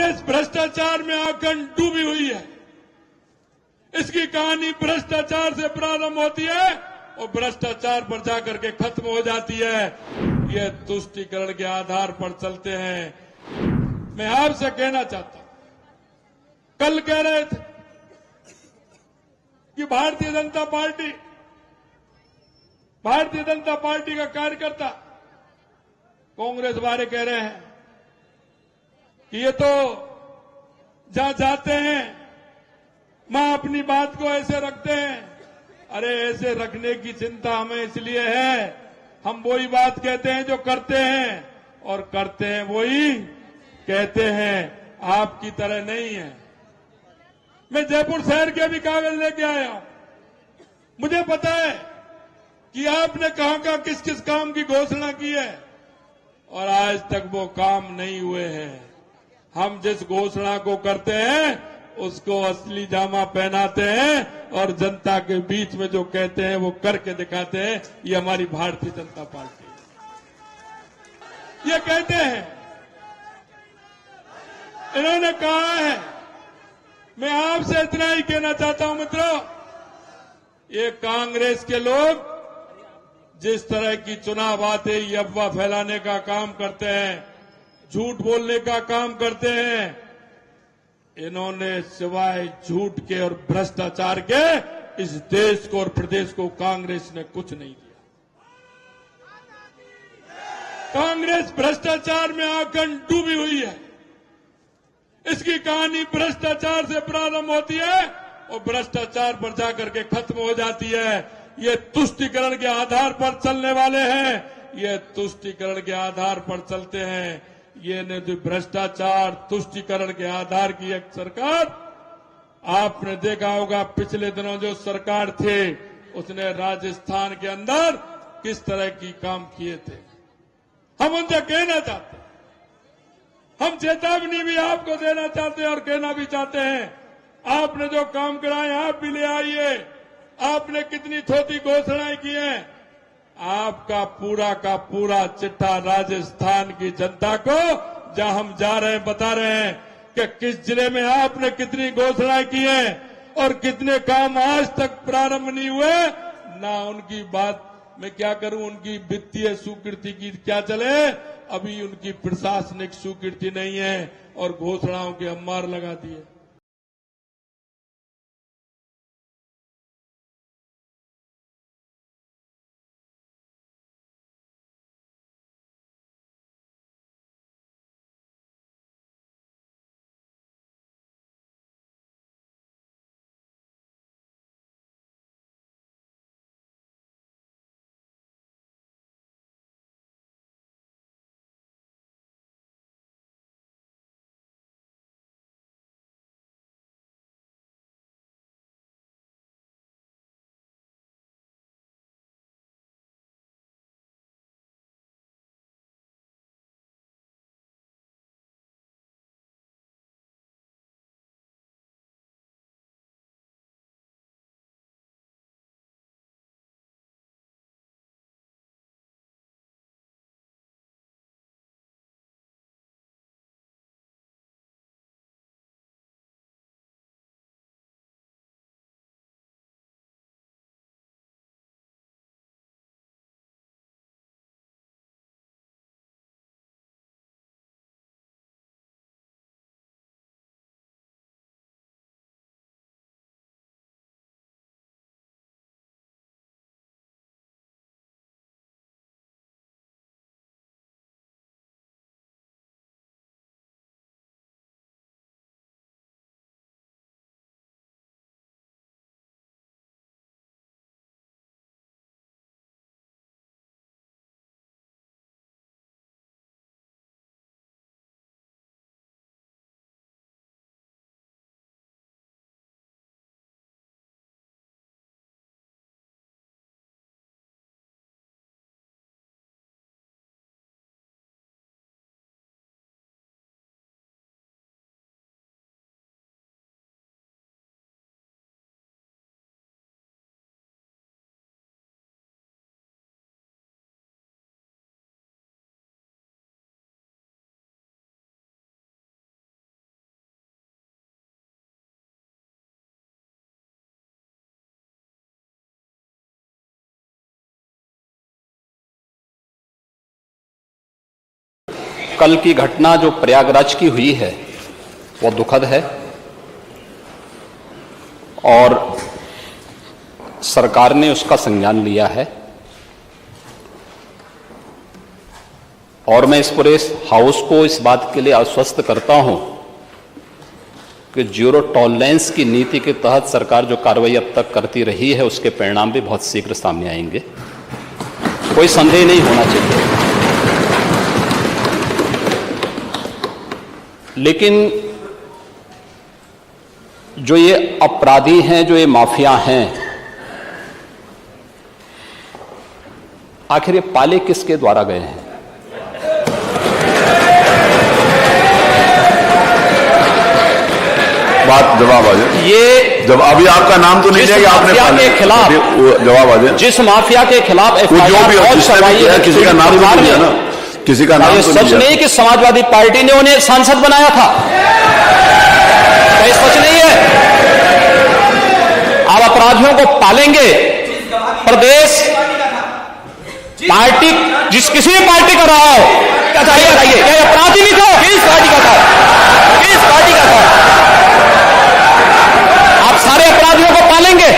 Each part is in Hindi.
कांग्रेस भ्रष्टाचार में आखंड डूबी हुई है। इसकी कहानी भ्रष्टाचार से प्रारंभ होती है और भ्रष्टाचार पर जाकर के खत्म हो जाती है। ये तुष्टीकरण के आधार पर चलते हैं। मैं आपसे कहना चाहता हूं, कल कह रहे थे कि भारतीय जनता पार्टी का कार्यकर्ता कांग्रेस वाले कह रहे हैं कि ये तो जहां जाते हैं मां अपनी बात को ऐसे रखते हैं। अरे ऐसे रखने की चिंता हमें इसलिए है, हम वही बात कहते हैं जो करते हैं, और करते हैं वही कहते हैं, आपकी तरह नहीं है। मैं जयपुर शहर के भी कागज लेके आया हूं। मुझे पता है कि आपने कहां किस किस काम की घोषणा की है और आज तक वो काम नहीं हुए हैं। हम जिस घोषणा को करते हैं उसको असली जामा पहनाते हैं और जनता के बीच में जो कहते हैं वो करके दिखाते हैं। ये हमारी भारतीय जनता पार्टी ये कहते हैं। इन्होंने कहा है, मैं आपसे इतना ही कहना चाहता हूं मित्रों, ये कांग्रेस के लोग जिस तरह की चुनाव आते ही अफवाह फैलाने का काम करते हैं, झूठ बोलने का काम करते हैं, इन्होंने सिवाय झूठ के और भ्रष्टाचार के इस देश को और प्रदेश को कांग्रेस ने कुछ नहीं दिया। कांग्रेस भ्रष्टाचार में आखंड डूबी हुई है। इसकी कहानी भ्रष्टाचार से प्रारंभ होती है और भ्रष्टाचार पर जाकर के खत्म हो जाती है। ये तुष्टीकरण के आधार पर चलने वाले हैं, ये तुष्टीकरण के आधार पर चलते हैं। ये ने जो भ्रष्टाचार तुष्टीकरण के आधार की एक सरकार, आपने देखा होगा पिछले दिनों जो सरकार थे उसने राजस्थान के अंदर किस तरह की काम किए थे। हम उनसे कहना चाहते हैं, हम चेतावनी भी आपको देना चाहते हैं और कहना भी चाहते हैं, आपने जो काम कराए आप भी ले आइए। आपने कितनी छोटी घोषणाएं की हैं, आपका पूरा का पूरा चिट्ठा राजस्थान की जनता को जहां हम जा रहे हैं बता रहे हैं कि किस जिले में आपने कितनी घोषणाएं की हैं और कितने काम आज तक प्रारंभ नहीं हुए। ना उनकी बात मैं क्या करूं, उनकी वित्तीय स्वीकृति की क्या चले, अभी उनकी प्रशासनिक स्वीकृति नहीं है और घोषणाओं के अम्मार लगा दिए। कल की घटना जो प्रयागराज की हुई है वो दुखद है और सरकार ने उसका संज्ञान लिया है और मैं इस पूरे हाउस को इस बात के लिए आश्वस्त करता हूं कि जीरो टॉलरेंस की नीति के तहत सरकार जो कार्रवाई अब तक करती रही है उसके परिणाम भी बहुत शीघ्र सामने आएंगे, कोई संदेह नहीं होना चाहिए। लेकिन जो ये अपराधी हैं, जो ये माफिया हैं, आखिर ये पाले किसके द्वारा गए हैं? बात जवाब आ जाए। ये जब अभी आपका नाम तो नहीं लिया आपने के खिलाफ जवाब आ जाए। जिस माफिया के खिलाफ जो भी किसी का नाम तो नहीं है ना, किसी का नाम तो सच नहीं कि समाजवादी पार्टी ने उन्हें सांसद बनाया था, सच नहीं है। आप अपराधियों को पालेंगे, प्रदेश पार्टी जिस किसी भी पार्टी का रहा हो, बताइए ये अपराधी नहीं था, किस पार्टी का था, किस पार्टी का था? आप सारे अपराधियों को पालेंगे,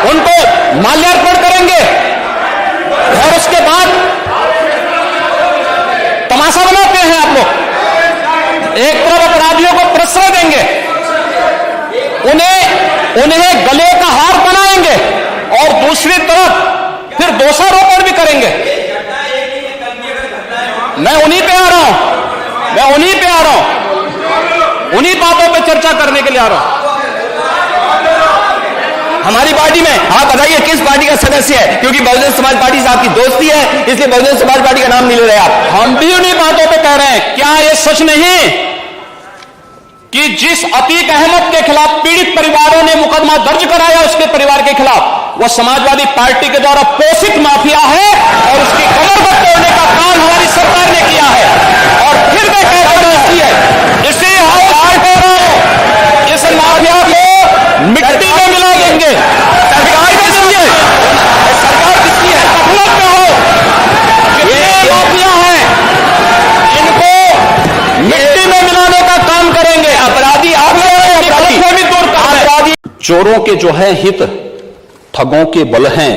उनको माल्यार्पण करेंगे और उसके बाद तमाशा बनाते हैं आप लोग। एक तरफ अपराधियों को प्रश्रय देंगे, उन्हें गले का हार बनाएंगे और दूसरी तरफ फिर दोषारोपण भी करेंगे। मैं उन्हीं पे आ रहा हूं, उन्हीं बातों पे चर्चा करने के लिए आ रहा हूं। हमारी पार्टी में आप बताइए किस पार्टी का सदस्य है? क्योंकि बहुजन समाज पार्टी से आपकी दोस्ती है, इसलिए बहुजन समाज पार्टी का नाम नहीं ले रहे आप। हम भी उन्हीं बातों पे कह रहे हैं। क्या यह सच नहीं कि जिस अतीक अहमद के खिलाफ पीड़ित परिवारों ने मुकदमा दर्ज कराया, उसके परिवार के खिलाफ, वह समाजवादी पार्टी के द्वारा पोषित माफिया है और उसकी कमर पर तोड़ने का काम हमारी सरकार ने किया है। और फिर मैं कहता हूं इसी इस माफिया को मिट्टी में मिला देंगे। सरकार किसकी है? सरकार किसकी है? हुकूमत में हो, ये माफिया है, इनको मिट्टी में मिलाने का काम करेंगे। अपराधी आप लोग भी दूर कर, अपराधी चोरों के जो है हित ठगों के बल हैं,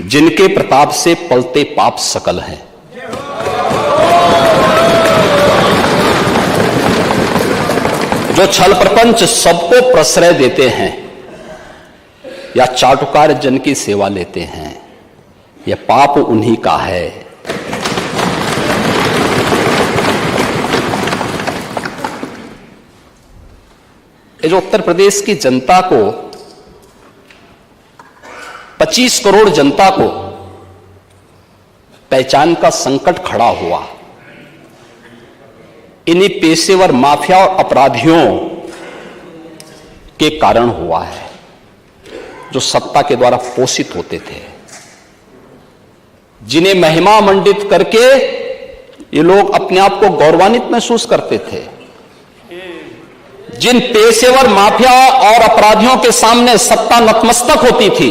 जिनके प्रताप से पलते पाप सकल हैं। जो छल प्रपंच सबको प्रश्रय देते हैं या चाटुकार जन की सेवा लेते हैं, यह पाप उन्हीं का है। ये जो उत्तर प्रदेश की जनता को, 25 करोड़ जनता को पहचान का संकट खड़ा हुआ, इन्हीं पेशेवर माफिया और अपराधियों के कारण हुआ है, जो सत्ता के द्वारा पोषित होते थे, जिन्हें महिमा मंडित करके ये लोग अपने आप को गौरवान्वित महसूस करते थे। जिन पेशेवर माफिया और अपराधियों के सामने सत्ता नतमस्तक होती थी,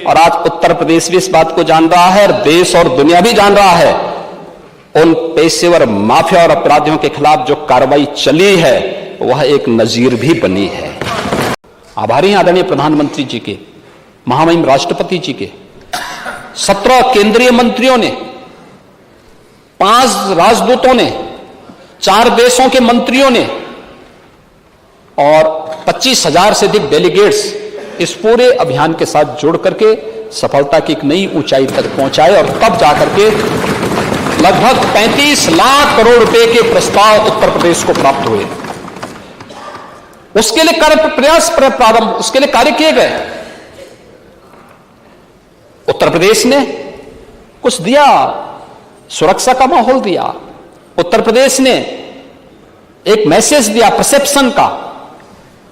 और आज उत्तर प्रदेश भी इस बात को जान रहा है और देश और दुनिया भी जान रहा है, उन पेशेवर माफिया और अपराधियों के खिलाफ जो कार्रवाई चली है वह एक नजीर भी बनी है। आभारी हैं आदरणीय प्रधानमंत्री जी के, महामहिम राष्ट्रपति जी के, 17 केंद्रीय मंत्रियों ने, 5 राजदूतों ने, 4 देशों के मंत्रियों ने और 25,000 से अधिक डेलीगेट्स इस पूरे अभियान के साथ जुड़ करके सफलता की एक नई ऊंचाई तक पहुंचाए और तब जाकर के लगभग 35 लाख करोड़ रुपए के प्रस्ताव उत्तर प्रदेश को प्राप्त हुए। उसके लिए उसके लिए कार्य किए गए। उत्तर प्रदेश ने कुछ दिया, सुरक्षा का माहौल दिया, उत्तर प्रदेश ने एक मैसेज दिया परसेप्शन का,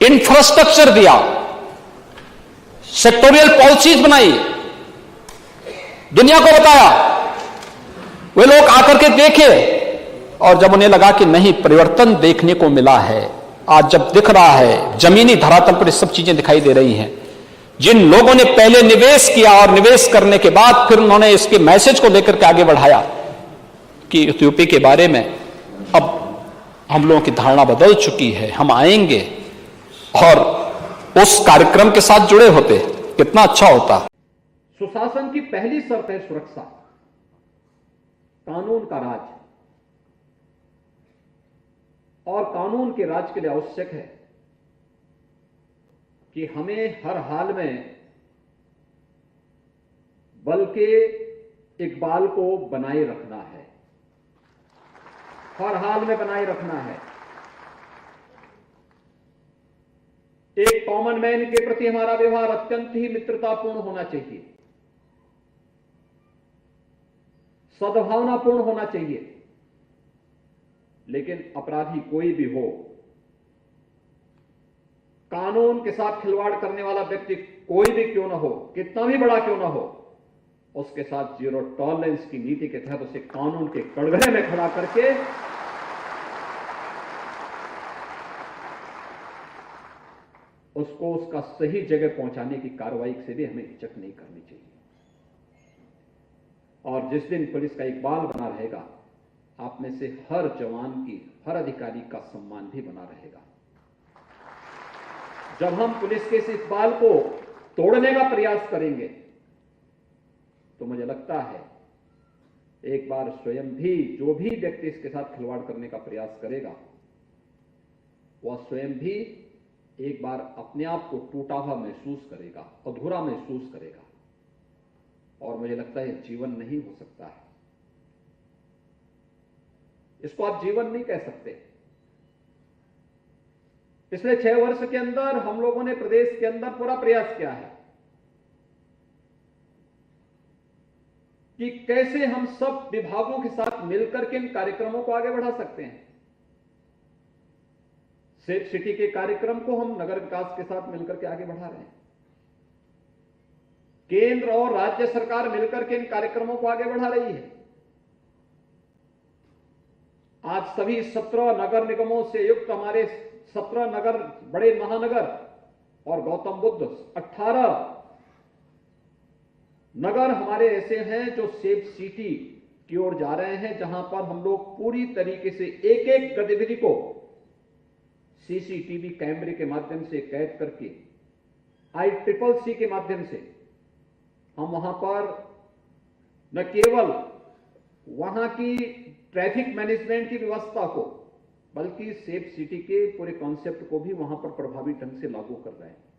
इंफ्रास्ट्रक्चर दिया, सेक्टोरियल पॉलिसीज बनाई, दुनिया को बताया। वे लोग आकर के देखे और जब उन्हें लगा कि नहीं, परिवर्तन देखने को मिला है, आज जब दिख रहा है जमीनी धरातल पर ये सब चीजें दिखाई दे रही हैं, जिन लोगों ने पहले निवेश किया और निवेश करने के बाद फिर उन्होंने इसके मैसेज को लेकर के आगे बढ़ाया, कि यूपी के बारे में अब हम लोगों की धारणा बदल चुकी है, हम आएंगे और उस कार्यक्रम के साथ जुड़े होते, कितना अच्छा होता। सुशासन की पहली शर्त है सुरक्षा, कानून का राज, और कानून के राज के लिए आवश्यक है कि हमें हर हाल में बल के इकबाल को बनाए रखना है, हर हाल में बनाए रखना है। एक कॉमन मैन के प्रति हमारा व्यवहार अत्यंत ही मित्रतापूर्ण होना चाहिए, सद्भावनापूर्ण होना चाहिए, लेकिन अपराधी कोई भी हो, कानून के साथ खिलवाड़ करने वाला व्यक्ति कोई भी क्यों ना हो, कितना भी बड़ा क्यों ना हो, उसके साथ जीरो टॉलरेंस की नीति के तहत उसे कानून के कड़घरे में खड़ा करके उसको उसका सही जगह पहुंचाने की कार्रवाई से भी हमें हिचक नहीं करनी चाहिए। और जिस दिन पुलिस का इकबाल बना रहेगा, आप में से हर जवान की, हर अधिकारी का सम्मान भी बना रहेगा। जब हम पुलिस के इस इकबाल को तोड़ने का प्रयास करेंगे तो मुझे लगता है एक बार स्वयं भी, जो भी व्यक्ति इसके साथ खिलवाड़ करने का प्रयास करेगा, वह स्वयं भी एक बार अपने आप को टूटा हुआ महसूस करेगा, अधूरा महसूस करेगा, और मुझे लगता है जीवन नहीं हो सकता है। इसको आप जीवन नहीं कह सकते। पिछले 6 वर्ष के अंदर हम लोगों ने प्रदेश के अंदर पूरा प्रयास किया है कि कैसे हम सब विभागों के साथ मिलकर के इन कार्यक्रमों को आगे बढ़ा सकते हैं। सेफ सिटी के कार्यक्रम को हम नगर विकास के साथ मिलकर के आगे बढ़ा रहे हैं। केंद्र और राज्य सरकार मिलकर के इन कार्यक्रमों को आगे बढ़ा रही है। आज सभी 17 नगर निगमों से युक्त हमारे 17 नगर, बड़े महानगर और गौतम बुद्ध 18 नगर हमारे ऐसे हैं जो सेफ सिटी की ओर जा रहे हैं, जहां पर हम लोग पूरी तरीके से एक एक गतिविधि को सीसीटीवी कैमरे के माध्यम से कैद करके ICCC के माध्यम से हम वहां पर न केवल वहां की ट्रैफिक मैनेजमेंट की व्यवस्था को, बल्कि सेफ सिटी के पूरे कॉन्सेप्ट को भी वहां पर प्रभावी ढंग से लागू कर रहे हैं।